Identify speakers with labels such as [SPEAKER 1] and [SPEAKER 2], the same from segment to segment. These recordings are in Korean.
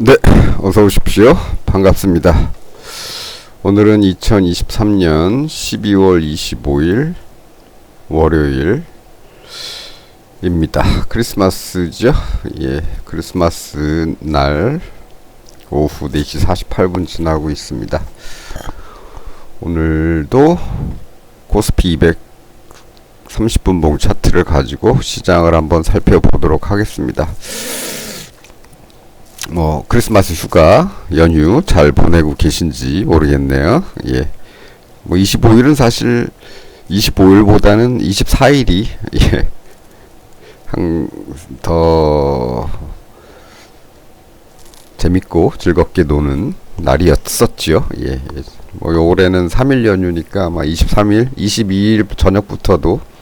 [SPEAKER 1] 네, 어서 오십시오. 반갑습니다. 오늘은 2023년 12월 25일 월요일입니다. 크리스마스죠? 예, 크리스마스 날 오후 4시 48분 지나고 있습니다. 오늘도 코스피 230분봉 차트를 가지고 시장을 한번 살펴보도록 하겠습니다. 크리스마스 휴가 연휴 잘 보내고 계신지 모르겠네요. 예. 25일은 사실 25일보다는 24일이 예. 더 재밌고 즐겁게 노는 날이었었죠. 예. 올해는 3일 연휴니까 아마 23일, 22일 저녁부터도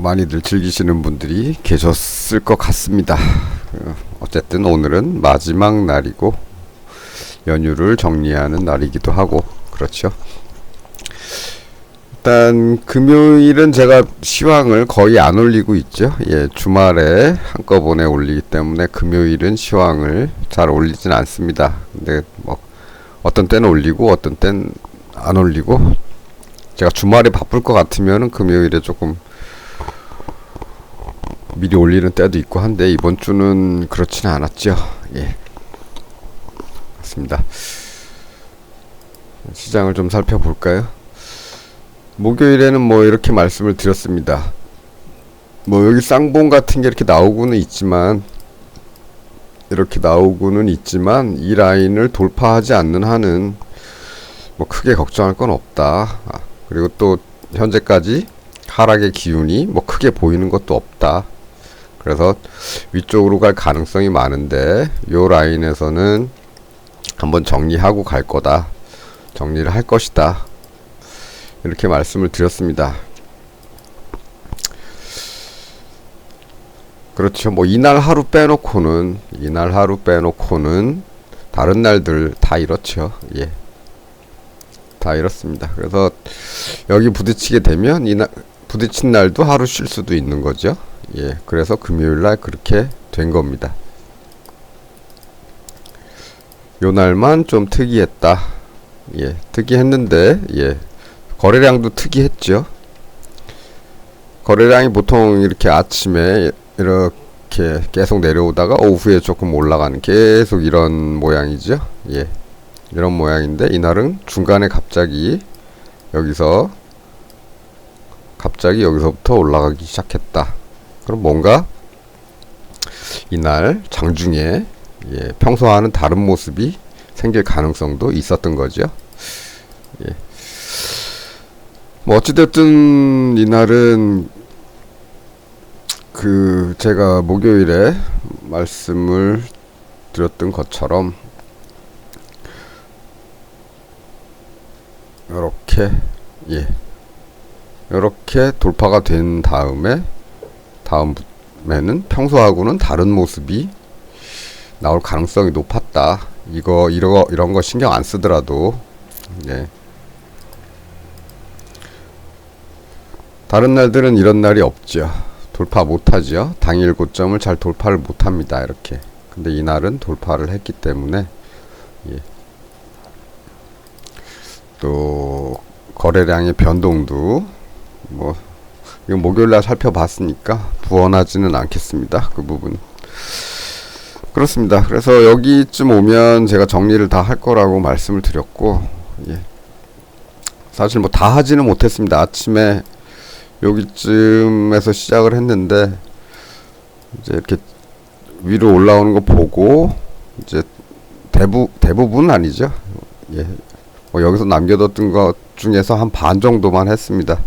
[SPEAKER 1] 많이들 즐기시는 분들이 계셨을 것 같습니다. 어쨌든 오늘은 마지막 날이고 연휴를 정리하는 날이기도 하고 그렇죠. 일단 금요일은 제가 시황을 거의 안 올리고 있죠. 예, 주말에 한꺼번에 올리기 때문에 금요일은 시황을 잘 올리진 않습니다. 근데 어떤 때는 올리고 어떤 때는 안 올리고, 제가 주말에 바쁠 것 같으면은 금요일에 조금 미리 올리는 때도 있고 한데 이번 주는 그렇지는 않았죠. 예, 맞습니다. 시장을 좀 살펴볼까요? 목요일에는 이렇게 말씀을 드렸습니다. 여기 쌍봉 같은 게 이렇게 나오고는 있지만 이 라인을 돌파하지 않는 한은 크게 걱정할 건 없다. 그리고 또 현재까지 하락의 기운이 크게 보이는 것도 없다. 그래서 위쪽으로 갈 가능성이 많은데 요 라인에서는 한번 정리하고 갈 거다. 정리를 할 것이다. 이렇게 말씀을 드렸습니다. 그렇죠. 이날 하루 빼놓고는 다른 날들 다 이렇죠. 예. 다 이렇습니다. 그래서 여기 부딪히게 되면 부딪힌 날도 하루 쉴 수도 있는 거죠. 예. 그래서 금요일 날 그렇게 된 겁니다. 요 날만 좀 특이했다. 예. 특이했는데, 예. 거래량도 특이했죠. 거래량이 보통 이렇게 아침에 이렇게 계속 내려오다가 오후에 조금 올라가는 계속 이런 모양이죠. 예. 이런 모양인데 이날은 중간에 갑자기 여기서부터 올라가기 시작했다. 그럼 뭔가 이날 장중에 평소와는 다른 모습이 생길 가능성도 있었던 거죠. 예. 어찌됐든 이날은 제가 목요일에 말씀을 드렸던 것처럼 요렇게 돌파가 된 다음에는 평소하고는 다른 모습이 나올 가능성이 높았다. 이런 거 신경 안 쓰더라도, 예. 다른 날들은 이런 날이 없죠. 돌파 못하죠. 당일 고점을 잘 돌파를 못합니다. 이렇게. 근데 이날은 돌파를 했기 때문에, 예. 또 거래량의 변동도 이건 목요일날 살펴봤으니까 부언하지는 않겠습니다. 그 부분. 그렇습니다. 그래서 여기쯤 오면 제가 정리를 다 할 거라고 말씀을 드렸고, 예. 사실 다 하지는 못했습니다. 아침에 여기쯤에서 시작을 했는데 이제 이렇게 위로 올라오는 거 보고 이제 대부분은 아니죠. 예. 여기서 남겨뒀던 것 중에서 한 반 정도만 했습니다.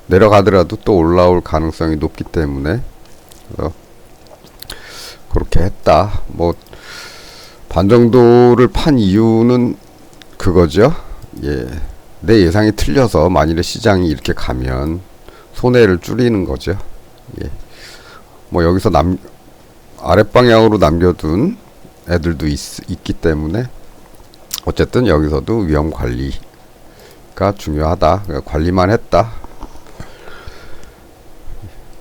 [SPEAKER 1] 내려가더라도 또 올라올 가능성이 높기 때문에 그렇게 했다. 반 정도를 판 이유는 그거죠. 예. 내 예상이 틀려서 만일에 시장이 이렇게 가면 손해를 줄이는 거죠. 예. 여기서 아랫방향으로 남겨둔 애들도 있기 때문에 어쨌든 여기서도 위험 관리가 중요하다. 관리만 했다.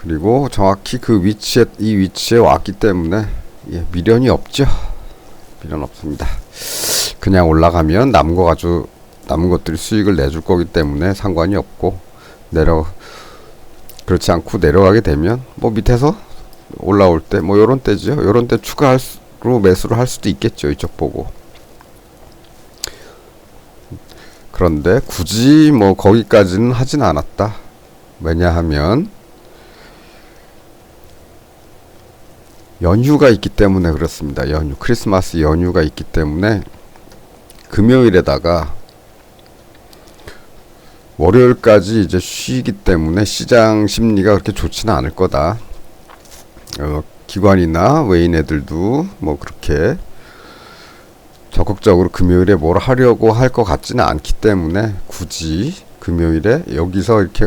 [SPEAKER 1] 그리고 정확히 그 위치에 이 위치에 왔기 때문에 미련이 없죠. 미련 없습니다. 그냥 올라가면 남은 것들이 수익을 내줄 거기 때문에 상관이 없고 그렇지 않고 내려가게 되면 뭐 밑에서 올라올 때 뭐 요런 때죠. 요런 때 추가로 매수를 할 수도 있겠죠. 이쪽 보고. 그런데 굳이 뭐 거기까지는 하진 않았다. 왜냐하면 연휴가 있기 때문에 그렇습니다. 크리스마스 연휴가 있기 때문에 금요일에다가 월요일까지 이제 쉬기 때문에 시장 심리가 그렇게 좋지는 않을 거다. 기관이나 외인 애들도 뭐 그렇게 적극적으로 금요일에 뭘 하려고 할 것 같지는 않기 때문에 굳이 금요일에 여기서 이렇게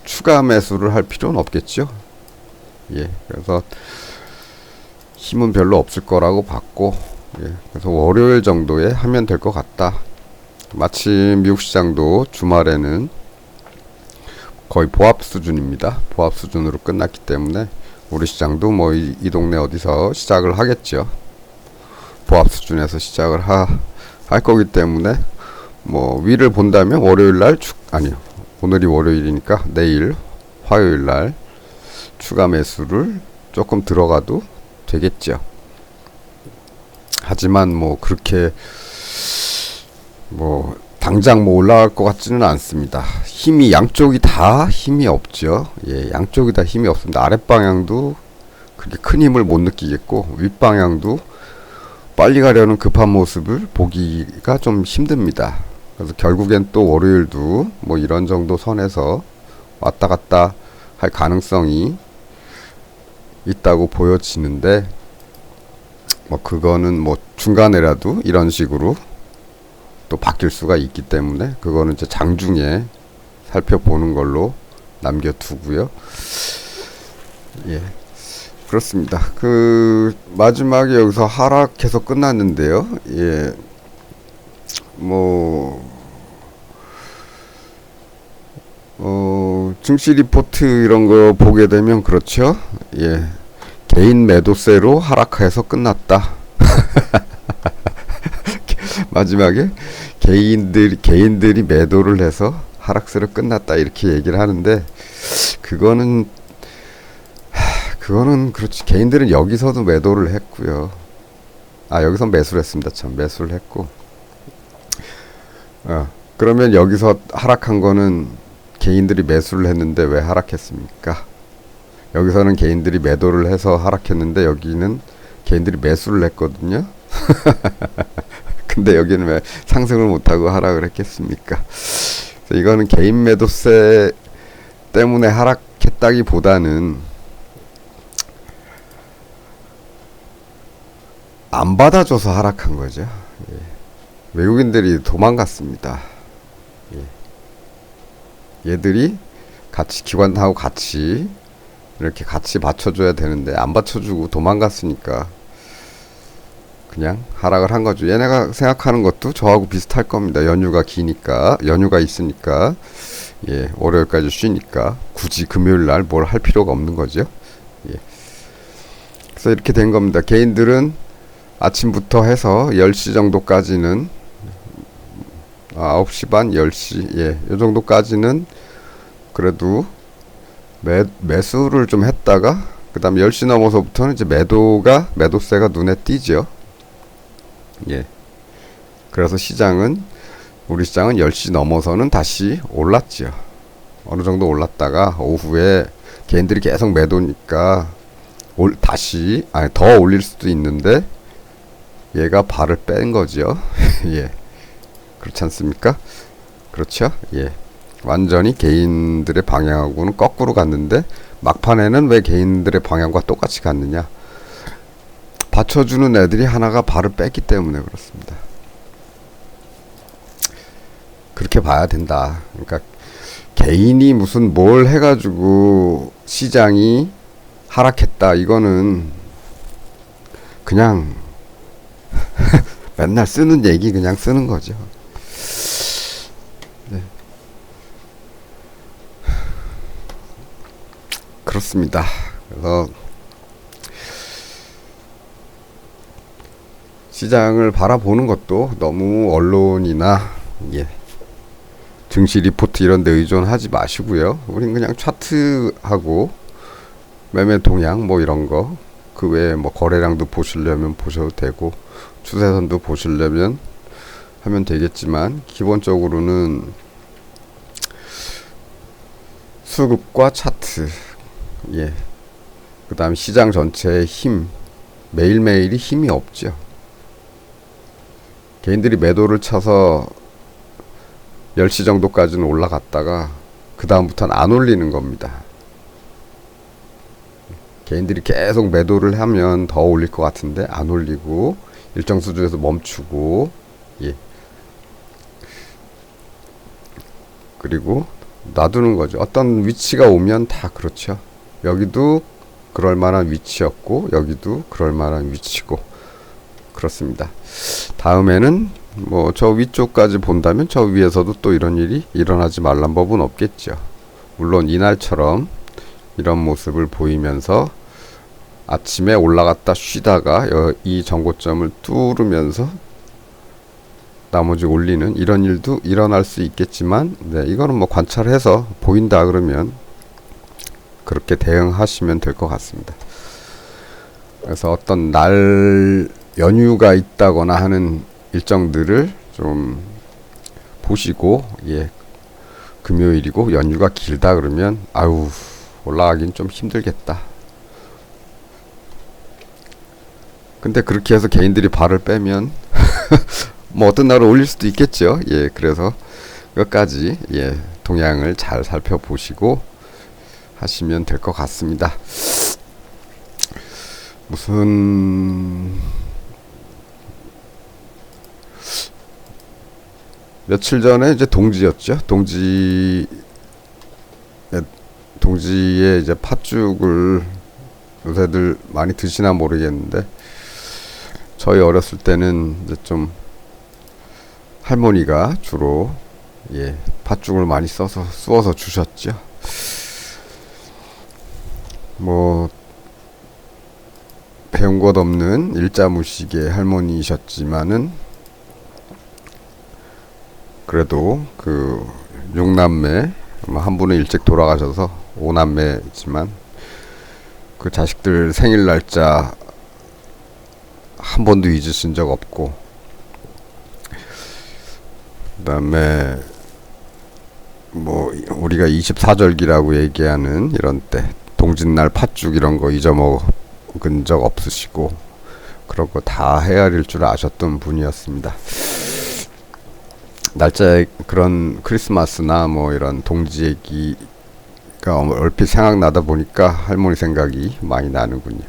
[SPEAKER 1] 추가 매수를 할 필요는 없겠죠. 그래서 힘은 별로 없을 거라고 봤고, 그래서 월요일 정도에 하면 될 것 같다. 마침 미국 시장도 주말에는 거의 보합 수준입니다. 보합 수준으로 끝났기 때문에 우리 시장도 뭐 이 동네 어디서 시작을 하겠죠. 보합 수준에서 시작을 할 거기 때문에 뭐 위를 본다면 월요일날 오늘이 월요일이니까 내일 화요일날 추가 매수를 조금 들어가도 되겠죠. 하지만 뭐 그렇게 뭐 당장 뭐 올라갈 것 같지는 않습니다. 양쪽이 다 힘이 없죠. 양쪽이 다 힘이 없습니다. 아랫방향도 그렇게 큰 힘을 못 느끼겠고 윗방향도 빨리 가려는 급한 모습을 보기가 좀 힘듭니다. 그래서 결국엔 또 월요일도 뭐 이런 정도 선에서 왔다 갔다 할 가능성이 있다고 보여지는데, 뭐 그거는 뭐 중간에라도 이런 식으로 또 바뀔 수가 있기 때문에 그거는 이제 장중에 살펴보는 걸로 남겨두고요. 그렇습니다. 그 마지막에 여기서 하락해서 끝났는데요. 증시 리포트 이런 거 보게 되면 그렇죠. 개인 매도세로 하락해서 끝났다. 마지막에 개인들이 매도를 해서 하락세로 끝났다 이렇게 얘기를 하는데, 그거는 그렇지. 개인들은 여기서도 매도를 했고요. 여기서 매수를 했습니다. 매수를 했고. 그러면 여기서 하락한 거는 개인들이 매수를 했는데 왜 하락했습니까? 여기서는 개인들이 매도를 해서 하락했는데 여기는 개인들이 매수를 했거든요. 근데 여기는 왜 상승을 못하고 하락을 했겠습니까? 이거는 개인 매도세 때문에 하락했다기보다는 안 받아줘서 하락한 거죠. 외국인들이 도망갔습니다. 얘들이 기관하고 같이 이렇게 같이 받쳐줘야 되는데 안 받쳐주고 도망갔으니까 그냥 하락을 한 거죠. 얘네가 생각하는 것도 저하고 비슷할 겁니다. 연휴가 있으니까 월요일까지 쉬니까 굳이 금요일날 뭘 할 필요가 없는 거죠. 그래서 이렇게 된 겁니다. 개인들은 아침부터 해서 10시 정도까지는 9시 반, 10시 요 정도까지는 그래도 매수를 좀 했다가 그 다음 10시 넘어서부터는 이제 매도세가 눈에 띄죠. 그래서 우리 시장은 10시 넘어서는 다시 올랐죠. 어느 정도 올랐다가 오후에 개인들이 계속 매도니까 더 올릴 수도 있는데 얘가 발을 뺀 거죠. 그렇지 않습니까? 그렇죠? 완전히 개인들의 방향하고는 거꾸로 갔는데 막판에는 왜 개인들의 방향과 똑같이 갔느냐? 받쳐주는 애들이 하나가 발을 뺐기 때문에 그렇습니다. 그렇게 봐야 된다. 그러니까 개인이 무슨 뭘 해가지고 시장이 하락했다. 이거는 그냥 맨날 쓰는 얘기 그냥 쓰는 거죠. 그렇습니다. 그래서 시장을 바라보는 것도 너무 언론이나 증시 리포트 이런 데 의존하지 마시고요. 우린 그냥 차트하고 매매 동향 뭐 이런 거, 그 외에 뭐 거래량도 보시려면 보셔도 되고 추세선도 보시려면 하면 되겠지만, 기본적으로는 수급과 차트, 그 다음 시장 전체의 힘, 매일매일이 힘이 없죠. 개인들이 매도를 쳐서 10시 정도까지는 올라갔다가 그 다음부터는 안 올리는 겁니다. 개인들이 계속 매도를 하면 더 올릴 것 같은데 안 올리고 일정 수준에서 멈추고, 그리고 놔두는 거죠. 어떤 위치가 오면 다 그렇죠. 여기도 그럴 만한 위치였고 여기도 그럴 만한 위치고 그렇습니다. 다음에는 뭐 저 위쪽까지 본다면 저 위에서도 또 이런 일이 일어나지 말란 법은 없겠죠. 물론 이날처럼 이런 모습을 보이면서 아침에 올라갔다 쉬다가 이 전고점을 뚫으면서 나머지 올리는 이런 일도 일어날 수 있겠지만, 이거는 뭐 관찰해서 보인다 그러면 그렇게 대응하시면 될 것 같습니다. 그래서 어떤 날 연휴가 있다거나 하는 일정들을 좀 보시고, 금요일이고 연휴가 길다 그러면 아유 올라가긴 좀 힘들겠다. 근데 그렇게 해서 개인들이 발을 빼면 뭐 어떤 날은 올릴 수도 있겠죠. 그래서 끝까지 동향을 잘 살펴보시고 하시면 될 것 같습니다. 무슨 며칠 전에 이제 동지였죠. 동지에 이제 팥죽을 요새들 많이 드시나 모르겠는데, 저희 어렸을 때는 이제 좀 할머니가 주로 팥죽을 많이 쑤어서 주셨죠. 뭐 배운 것 없는 일자무식의 할머니이셨지만은 그래도 그 6남매, 한 분은 일찍 돌아가셔서 5남매지만 그 자식들 생일 날짜 한 번도 잊으신 적 없고, 그 다음에 뭐 우리가 24절기라고 얘기하는 이런 때 동짓날 팥죽 이런 거 잊어먹은 적 없으시고 그런 거 다 헤아릴 줄 아셨던 분이었습니다. 날짜에 그런 크리스마스나 뭐 이런 동지 얘기가 얼핏 생각나다 보니까 할머니 생각이 많이 나는군요.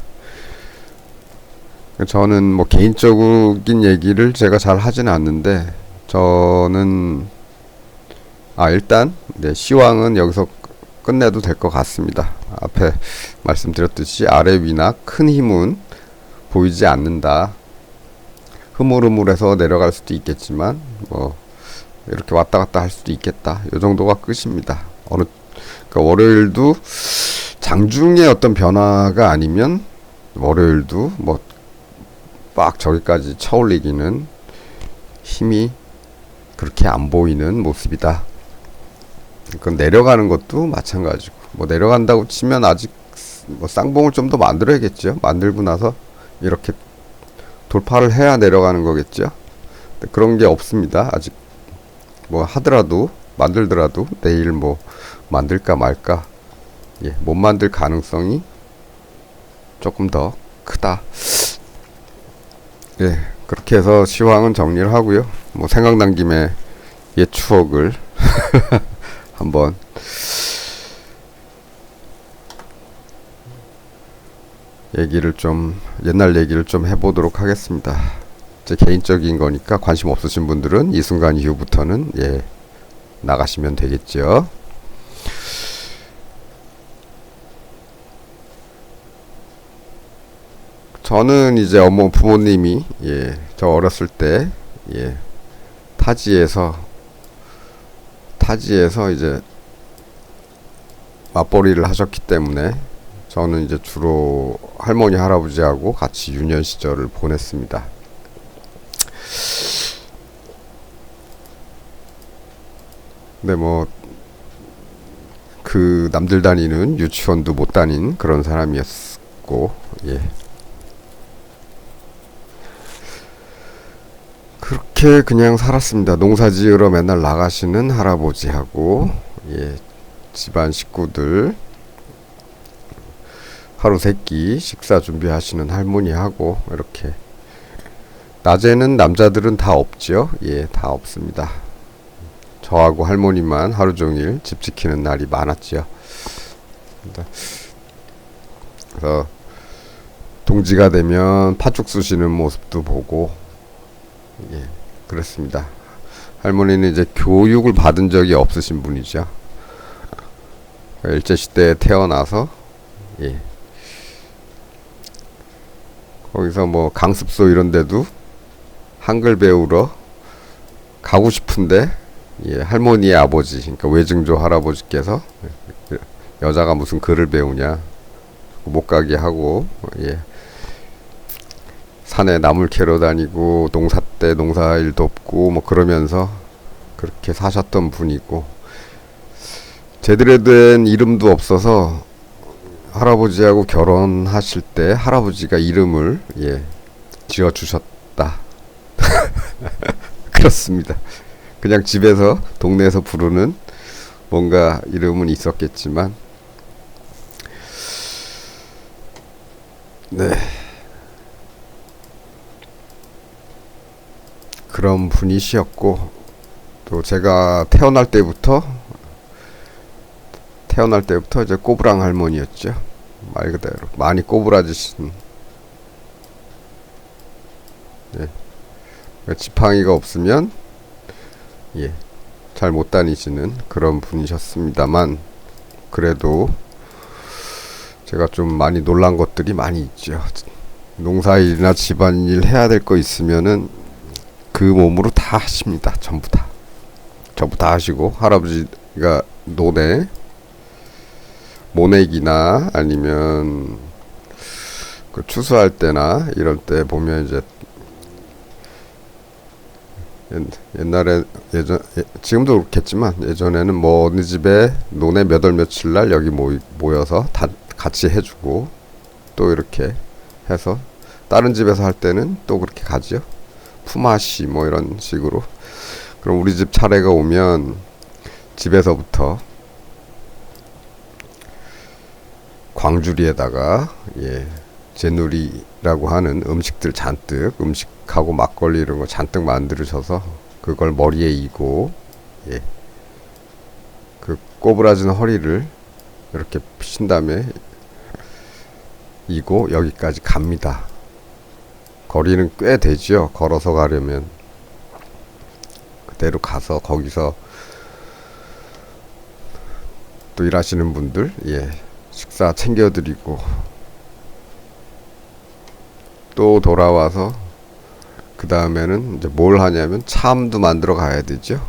[SPEAKER 1] 저는 뭐 개인적인 얘기를 제가 잘 하지는 않는데, 저는 일단 시황은 여기서 끝내도 될 것 같습니다. 앞에 말씀드렸듯이 아래 위나 큰 힘은 보이지 않는다. 흐물흐물해서 내려갈 수도 있겠지만 뭐 이렇게 왔다 갔다 할 수도 있겠다. 이 정도가 끝입니다. 그러니까 월요일도 장중에 어떤 변화가 아니면 월요일도 뭐 빡 저기까지 쳐올리기는 힘이 그렇게 안 보이는 모습이다. 그건 내려가는 것도 마찬가지고, 뭐 내려간다고 치면 아직 뭐 쌍봉을 좀 더 만들어야겠죠. 만들고 나서 이렇게 돌파를 해야 내려가는 거겠죠. 근데 그런 게 없습니다. 아직 뭐 하더라도 만들더라도 내일 뭐 만들까 말까, 못 만들 가능성이 조금 더 크다. 그렇게 해서 시황은 정리를 하고요. 뭐 생각난 김에 옛 추억을 한번 옛날 얘기를 좀 해보도록 하겠습니다. 제 개인적인 거니까 관심 없으신 분들은 이 순간 이후부터는 나가시면 되겠죠. 저는 이제 부모님이 저 어렸을 때 타지에서 이제 맞벌이를 하셨기 때문에 저는 이제 주로 할머니 할아버지하고 같이 유년 시절을 보냈습니다. 근데 뭐 그 남들 다니는 유치원도 못 다닌 그런 사람이었고, 예. 그렇게 그냥 살았습니다. 농사 지으러 맨날 나가시는 할아버지하고, 예, 집안 식구들, 하루 세끼 식사 준비하시는 할머니하고, 이렇게. 낮에는 남자들은 다 없죠. 예, 다 없습니다. 저하고 할머니만 하루 종일 집 지키는 날이 많았지요. 그래서 동지가 되면 팥죽 쑤시는 모습도 보고, 예, 그렇습니다. 할머니는 이제 교육을 받은 적이 없으신 분이죠. 일제시대에 태어나서, 예, 거기서 뭐 강습소 이런 데도 한글 배우러 가고 싶은데, 예, 할머니의 아버지, 그러니까 외증조 할아버지께서 여자가 무슨 글을 배우냐, 못 가게 하고, 예, 산에 나물 캐러 다니고 농사 때 농사일 돕고 뭐 그러면서 그렇게 사셨던 분이고, 제대로 된 이름도 없어서 할아버지하고 결혼하실 때 할아버지가 이름을, 예, 지어 주셨다. 그렇습니다. 그냥 집에서 동네에서 부르는 뭔가 이름은 있었겠지만, 네, 그런 분이시었고, 또 제가 태어날 때부터 이제 꼬부랑 할머니였죠. 말 그대로 많이 꼬부라지신, 예, 지팡이가 없으면, 예, 잘 못 다니시는 그런 분이셨습니다만, 그래도 제가 좀 많이 놀란 것들이 많이 있죠. 농사일이나 집안일 해야 될 거 있으면은 그 몸으로 다 하십니다. 전부 다 하시고, 할아버지가 모내기나 아니면 그 추수할 때나 이럴 때 보면 이제 옛날에 지금도 그렇겠지만 예전에는 뭐 어느 집에 논에 몇 월 며칠 날 여기 모여서 다 같이 해주고, 또 이렇게 해서 다른 집에서 할 때는 또 그렇게 가지요. 품앗이 뭐 이런 식으로. 그럼 우리 집 차례가 오면 집에서부터 광주리에다가, 예, 제누리라고 하는 음식들 잔뜩, 음식하고 막걸리 이런 거 잔뜩 만들으셔서 그걸 머리에 이고, 예, 그 꼬부라진 허리를 이렇게 피신 다음에 이고 여기까지 갑니다. 거리는 꽤 되지요. 걸어서 가려면. 그대로 가서 거기서 또 일하시는 분들, 예, 식사 챙겨드리고, 또 돌아와서 그 다음에는 이제 뭘 하냐면 참도 만들어 가야 되죠.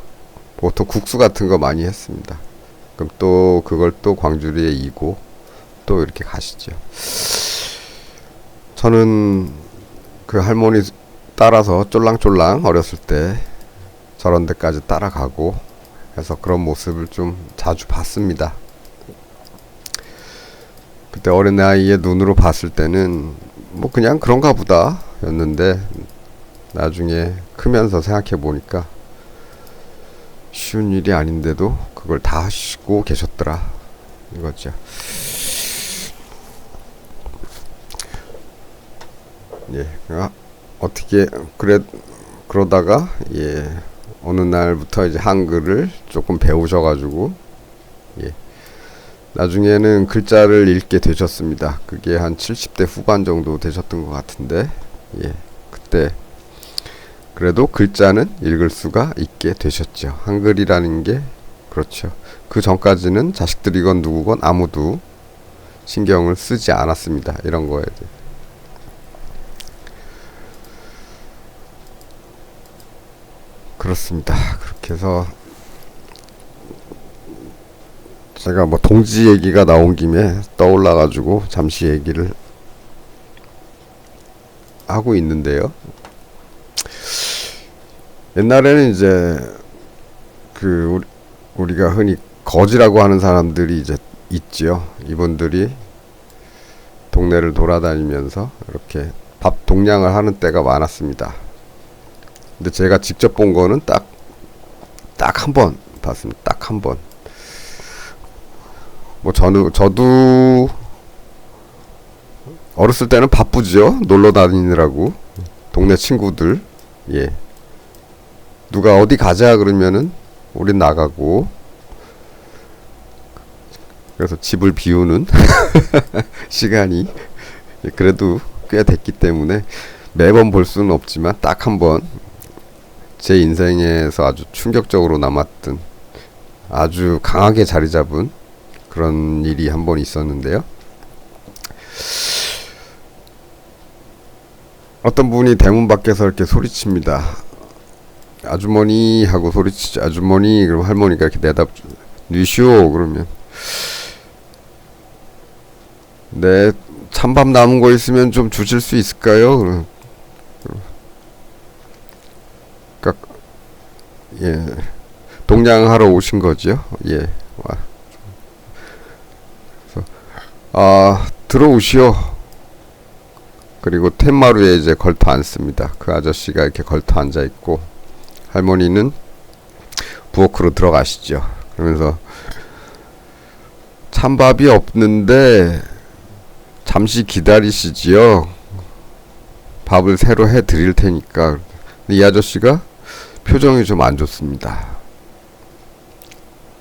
[SPEAKER 1] 보통 국수 같은 거 많이 했습니다. 그럼 또 그걸 또 광주리에 이고 또 이렇게 가시죠. 저는 그 할머니 따라서 쫄랑쫄랑 어렸을 때 저런 데까지 따라가고 해서 그런 모습을 좀 자주 봤습니다. 그때 어린 나이에 눈으로 봤을 때는 뭐 그냥 그런가 보다 였는데, 나중에 크면서 생각해 보니까 쉬운 일이 아닌데도 그걸 다 하시고 계셨더라 이거죠. 예, 어떻게 그러다가, 예, 어느 날부터 이제 한글을 조금 배우셔가지고, 예, 나중에는 글자를 읽게 되셨습니다. 그게 한 70대 후반 정도 되셨던 것 같은데, 예, 그때 그래도 글자는 읽을 수가 있게 되셨죠. 한글이라는 게 그렇죠. 그 전까지는 자식들이건 누구건 아무도 신경을 쓰지 않았습니다. 이런 거에 대해. 그렇습니다. 그렇게 해서 제가 뭐 동지 얘기가 나온 김에 떠올라가지고 잠시 얘기를 하고 있는데요. 옛날에는 이제 우리가 흔히 거지라고 하는 사람들이 이제 있지요. 이분들이 동네를 돌아다니면서 이렇게 밥 동냥을 하는 때가 많았습니다. 근데 제가 직접 본 거는 딱 한 번 봤습니다. 딱 한 번. 뭐 저도 어렸을 때는 바쁘죠. 놀러 다니느라고. 동네 친구들. 예. 누가 어디 가자 그러면은 우린 나가고. 그래서 집을 비우는 시간이 그래도 꽤 됐기 때문에 매번 볼 수는 없지만 딱 한 번 제 인생에서 아주 충격적으로 남았던, 아주 강하게 자리 잡은 그런 일이 한 번 있었는데요. 어떤 분이 대문 밖에서 이렇게 소리칩니다. 아주머니 하고 소리치죠. 아주머니. 그럼 할머니가 이렇게 뉘쇼 그러면, 네, 찬밥 남은 거 있으면 좀 주실 수 있을까요? 그러니까 예, 동냥하러 오신 거죠. 예, 들어오시오. 그리고 텐마루에 이제 걸터 앉습니다. 그 아저씨가 이렇게 걸터 앉아 있고, 할머니는 부엌으로 들어가시죠. 그러면서 찬밥이 없는데 잠시 기다리시지요. 밥을 새로 해 드릴 테니까. 이 아저씨가 표정이 좀 안 좋습니다.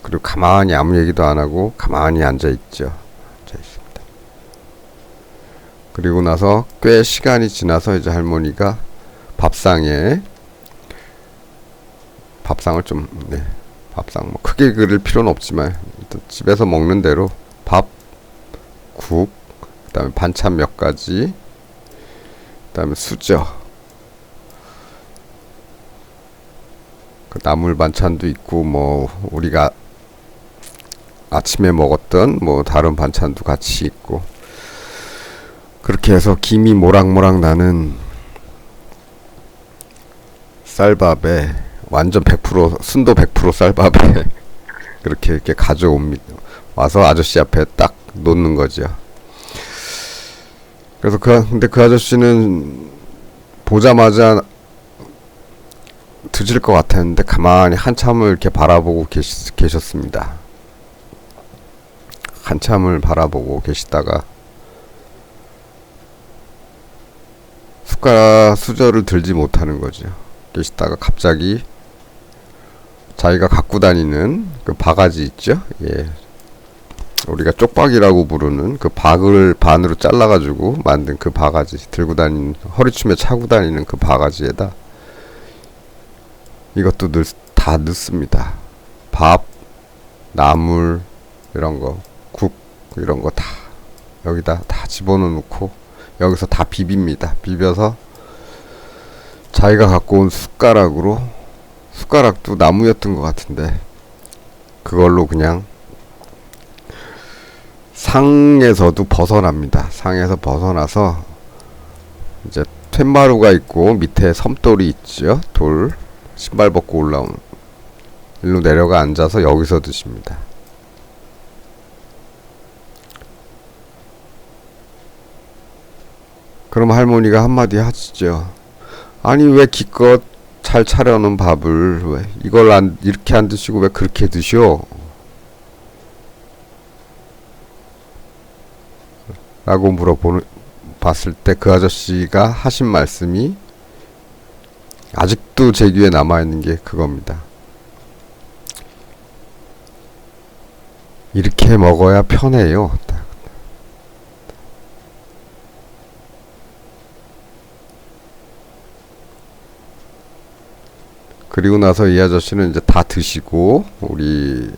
[SPEAKER 1] 그리고 가만히 아무 얘기도 안 하고 가만히 앉아 있죠. 앉아 있습니다. 그리고 나서 꽤 시간이 지나서 이제 할머니가 밥상을 좀, 네, 밥상 뭐 크게 그릴 필요는 없지만 일단 집에서 먹는 대로 밥, 국, 그다음에 반찬 몇 가지, 그다음에 수저, 그 나물 반찬도 있고, 뭐 우리가 아침에 먹었던 뭐 다른 반찬도 같이 있고, 그렇게 해서 김이 모락모락 나는 쌀밥에, 완전 100% 순도 100% 쌀밥에 그렇게 이렇게 가져옵니다. 와서 아저씨 앞에 딱 놓는 거죠. 그래서 근데 그 아저씨는 보자마자 드실 것 같았는데 가만히 한참을 이렇게 바라보고 계셨습니다. 한참을 바라보고 계시다가 수저를 들지 못하는 거죠. 계시다가 갑자기 자기가 갖고 다니는 그 바가지 있죠? 예. 우리가 쪽박이라고 부르는 그 박을 반으로 잘라가지고 만든 그 바가지, 들고 다니는, 허리춤에 차고 다니는 그 바가지에다 이것도 다 넣습니다. 밥, 나물, 이런 거, 국, 이런 거 다 여기다 다 집어넣고 여기서 다 비빕니다. 비벼서 자기가 갖고 온 숟가락으로, 숟가락도 나무였던 것 같은데 그걸로 그냥 상에서도 벗어납니다. 상에서 벗어나서 이제 텐마루가 있고 밑에 섬돌이 있죠. 돌, 신발 벗고 올라온, 일로 내려가 앉아서 여기서 드십니다. 그럼 할머니가 한마디 하시죠. 아니 왜 기껏 잘 차려놓은 밥을 왜 이걸 이렇게 안 드시고 왜 그렇게 드셔? 라고 봤을 때 그 아저씨가 하신 말씀이 아직도 제 귀에 남아있는 게 그겁니다. 이렇게 먹어야 편해요. 그리고 나서 이 아저씨는 이제 다 드시고 우리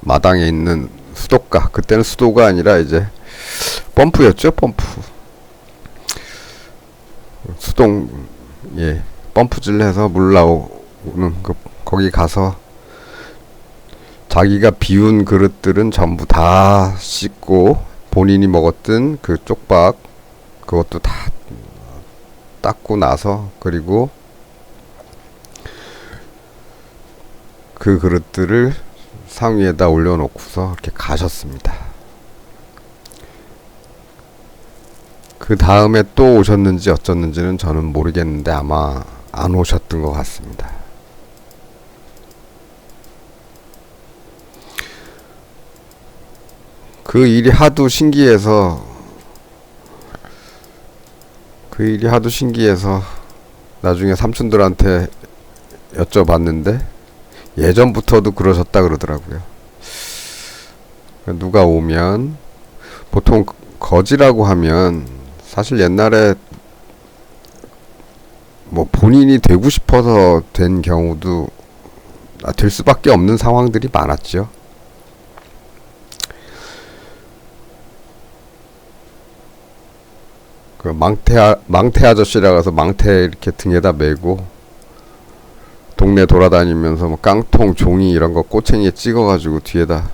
[SPEAKER 1] 마당에 있는 수도가, 그때는 수도가 아니라 이제 펌프였죠. 펌프, 수동, 예, 펌프질 해서 물 나오는 거기 가서 자기가 비운 그릇들은 전부 다 씻고 본인이 먹었던 그 쪽박 그것도 다 닦고 나서 그리고 그 그릇들을 상 위에다 올려놓고서 이렇게 가셨습니다. 그 다음에 또 오셨는지 어쩌는지는 저는 모르겠는데 아마 안 오셨던 것 같습니다. 그 일이 하도 신기해서 나중에 삼촌들한테 여쭤봤는데 예전부터도 그러셨다 그러더라고요. 누가 오면 보통 거지라고 하면 사실 옛날에 뭐 본인이 되고 싶어서 된 경우도 될 수밖에 없는 상황들이 많았죠. 그 망태 아저씨라 가서 망태 이렇게 등에다 메고 동네 돌아다니면서 뭐 깡통, 종이 이런 거 꼬챙이에 찍어가지고 뒤에다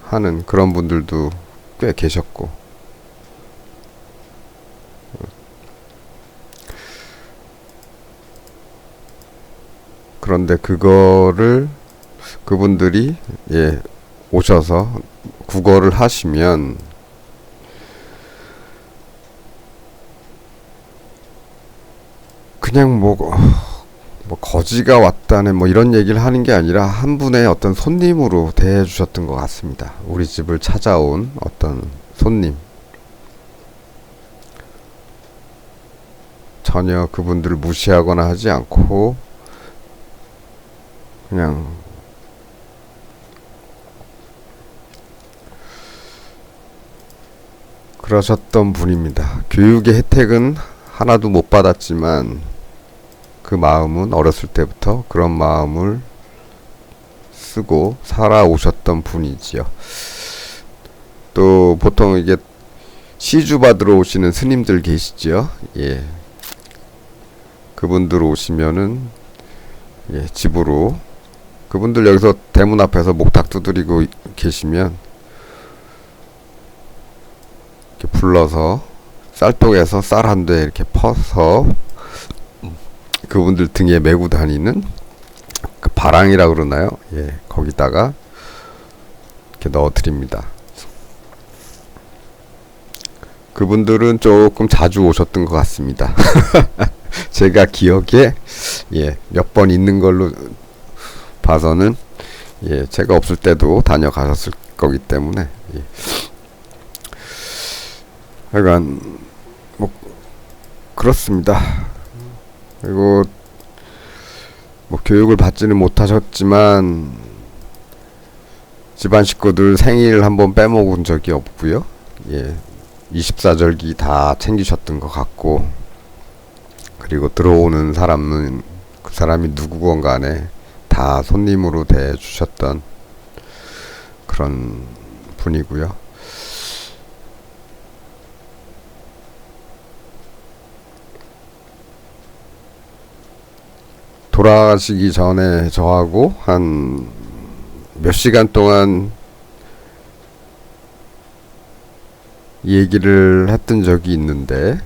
[SPEAKER 1] 하는 그런 분들도 꽤 계셨고. 그런데 그거를 그분들이 오셔서 구걸을 하시면 그냥 뭐 거지가 왔다네 뭐 이런 얘기를 하는 게 아니라 한 분의 어떤 손님으로 대해 주셨던 것 같습니다. 우리 집을 찾아온 어떤 손님. 전혀 그분들을 무시하거나 하지 않고 그냥 그러셨던 분입니다. 교육의 혜택은 하나도 못 받았지만 그 마음은 어렸을 때부터 그런 마음을 쓰고 살아오셨던 분이지요. 또 보통 이게 시주 받으러 오시는 스님들 계시죠. 예. 그분들 오시면은 집으로 그분들 여기서 대문 앞에서 목탁 두드리고 계시면 이렇게 불러서 쌀독에서 쌀 한 대 이렇게 퍼서 그분들 등에 메고 다니는 그 바랑이라 그러나요? 예, 거기다가 이렇게 넣어 드립니다. 그분들은 조금 자주 오셨던 것 같습니다. 제가 기억에 몇 번 있는 걸로 봐서는 제가 없을 때도 다녀가셨을 거기 때문에 하여간 뭐 그렇습니다. 그리고 뭐 교육을 받지는 못하셨지만 집안 식구들 생일 한번 빼먹은 적이 없고요. 24절기 다 챙기셨던 것 같고, 그리고 들어오는 사람은 그 사람이 누구건 간에 다 손님으로 대해주셨던 그런 분이고요. 돌아가시기 전에 저하고 한 몇 시간 동안 얘기를 했던 적이 있는데,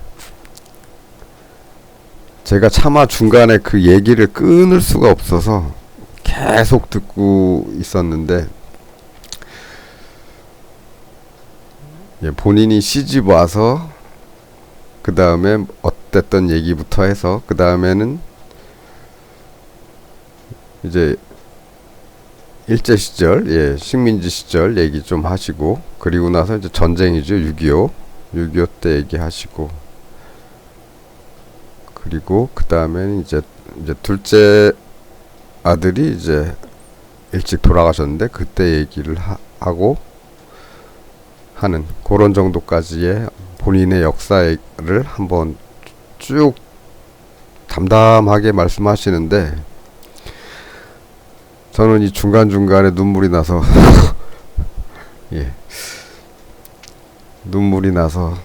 [SPEAKER 1] 제가 차마 중간에 그 얘기를 끊을 수가 없어서 계속 듣고 있었는데, 본인이 시집 와서 그 다음에 어땠던 얘기부터 해서 그 다음에는 이제 일제시절, 식민지 시절 얘기 좀 하시고, 그리고 나서 이제 전쟁이죠. 6.25 때 얘기하시고, 그리고 그 다음에는 이제 둘째 아들이 이제 일찍 돌아가셨는데 그때 얘기를 하고 하는 그런 정도까지의 본인의 역사를 한번 쭉 담담하게 말씀하시는데, 저는 이 중간중간에 눈물이 나서 눈물이 나서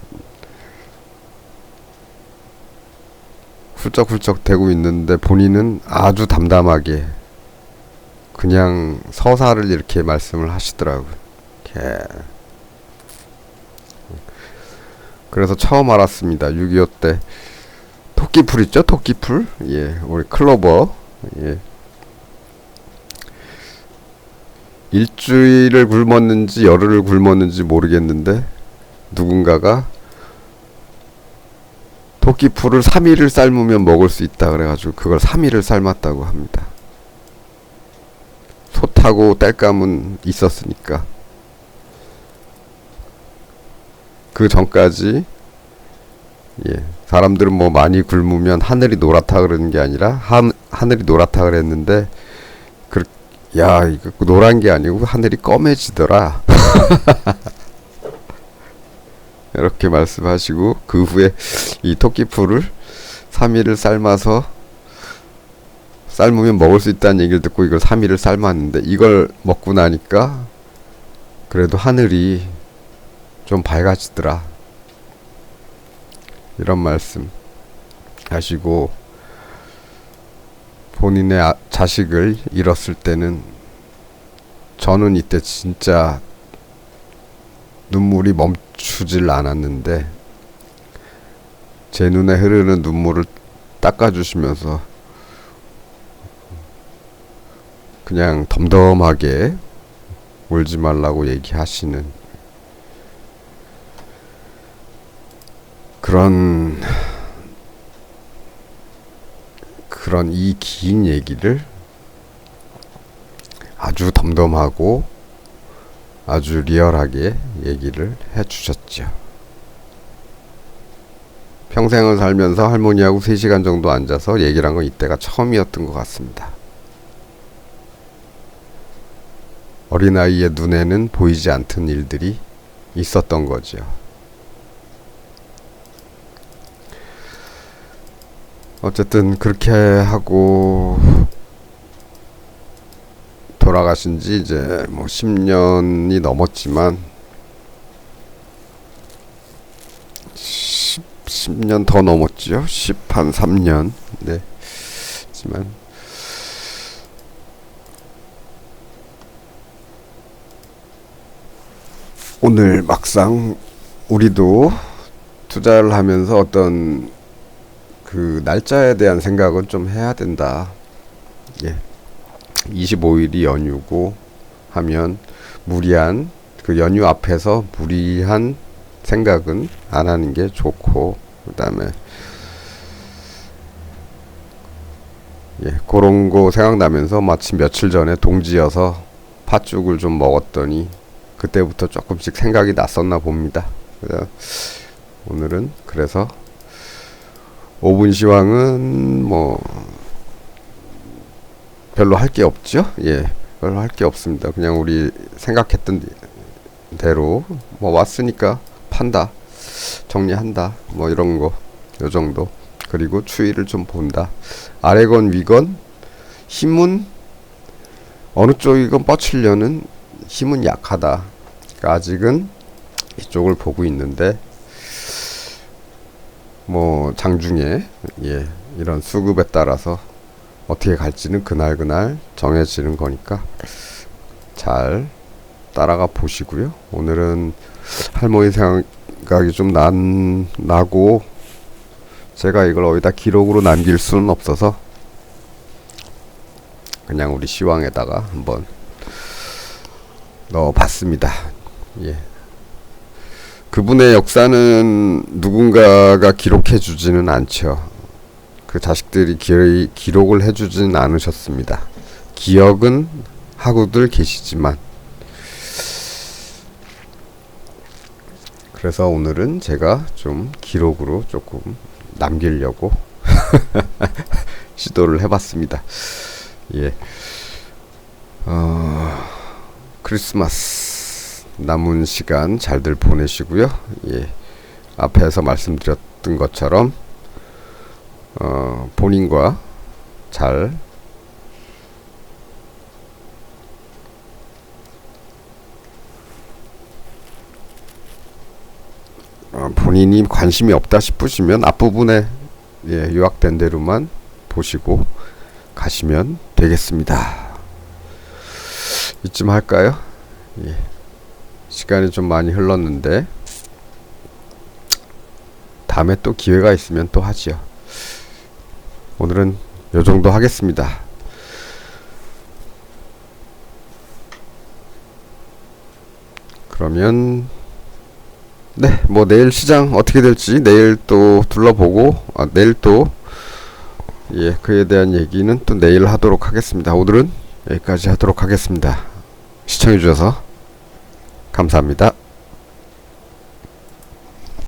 [SPEAKER 1] 훌쩍훌쩍 대고 있는데, 본인은 아주 담담하게 그냥 서사를 이렇게 말씀을 하시더라고요. 이렇게. 그래서 처음 알았습니다. 6.25 때 토끼풀 있죠? 토끼풀. 예, 우리 클로버. 예. 일주일을 굶었는지 열흘을 굶었는지 모르겠는데 누군가가 토끼풀을 3일을 삶으면 먹을 수 있다 그래가지고 그걸 3일을 삶았다고 합니다. 솥하고 땔감은 있었으니까. 그 전까지 예, 사람들은 뭐 많이 굶으면 하늘이 노랗다 그러는 게 아니라 하늘이 노랗다 그랬는데 야, 이거 노란 게 아니고 하늘이 검해지더라. 이렇게 말씀하시고 그 후에 이 토끼풀을 3일을 삶으면 먹을 수 있다는 얘기를 듣고 이걸 3일을 삶았는데 이걸 먹고 나니까 그래도 하늘이 좀 밝아지더라. 이런 말씀 하시고 본인의 자식을 잃었을 때는 저는 이때 진짜 눈물이 멈추질 않았는데 제 눈에 흐르는 눈물을 닦아주시면서 그냥 덤덤하게 울지 말라고 얘기하시는 그런 이 긴 얘기를 아주 덤덤하고 아주 리얼하게 얘기를 해주셨죠. 평생을 살면서 할머니하고 3시간 정도 앉아서 얘기를 한 건 이때가 처음이었던 것 같습니다. 어린아이의 눈에는 보이지 않던 일들이 있었던 거죠. 어쨌든 그렇게 하고 돌아가신 지 이제 뭐 10년이 넘었지만 10년 더 넘었죠. 10한 3년. 네. 하지만 오늘 막상 우리도 투자를 하면서 어떤 그 날짜에 대한 생각은 좀 해야 된다. 예. 25일이 연휴고 하면 무리한 그 연휴 앞에서 무리한 생각은 안 하는 게 좋고 그다음에 예, 그런 거 생각나면서 마침 며칠 전에 동지여서 팥죽을 좀 먹었더니 그때부터 조금씩 생각이 났었나 봅니다. 그래서 오늘은 그래서 5분 시황은 뭐 별로 할 게 없죠. 예, 별로 할 게 없습니다. 그냥 우리 생각했던 대로 뭐 왔으니까 판다, 정리한다, 뭐 이런 거, 요 정도. 그리고 추이를 좀 본다. 아래건 위건 힘은 어느 쪽이건 뻗치려는 힘은 약하다. 그러니까 아직은 이쪽을 보고 있는데 뭐 장중에 예, 이런 수급에 따라서 어떻게 갈지는 그날 정해지는 거니까 잘 따라가 보시고요. 오늘은 할머니 생각이 좀 나고 제가 이걸 어디다 기록으로 남길 수는 없어서 그냥 우리 시황에다가 한번 넣어봤습니다. 예. 그분의 역사는 누군가가 기록해 주지는 않죠. 그 자식들이 기록을 해주진 않으셨습니다. 기억은 하고들 계시지만 그래서 오늘은 제가 좀 기록으로 조금 남기려고 시도를 해봤습니다. 예. 크리스마스 남은 시간 잘들 보내시고요. 예. 앞에서 말씀드렸던 것처럼 본인과 잘 본인이 관심이 없다 싶으시면 앞부분에 요약된 대로만 보시고 가시면 되겠습니다. 이쯤 할까요? 예. 시간이 좀 많이 흘렀는데 다음에 또 기회가 있으면 또 하지요. 오늘은 요 정도 하겠습니다. 그러면 네, 뭐 내일 시장 어떻게 될지 내일 또 둘러보고 내일 또 예, 그에 대한 얘기는 또 내일 하도록 하겠습니다. 오늘은 여기까지 하도록 하겠습니다. 시청해 주셔서 감사합니다.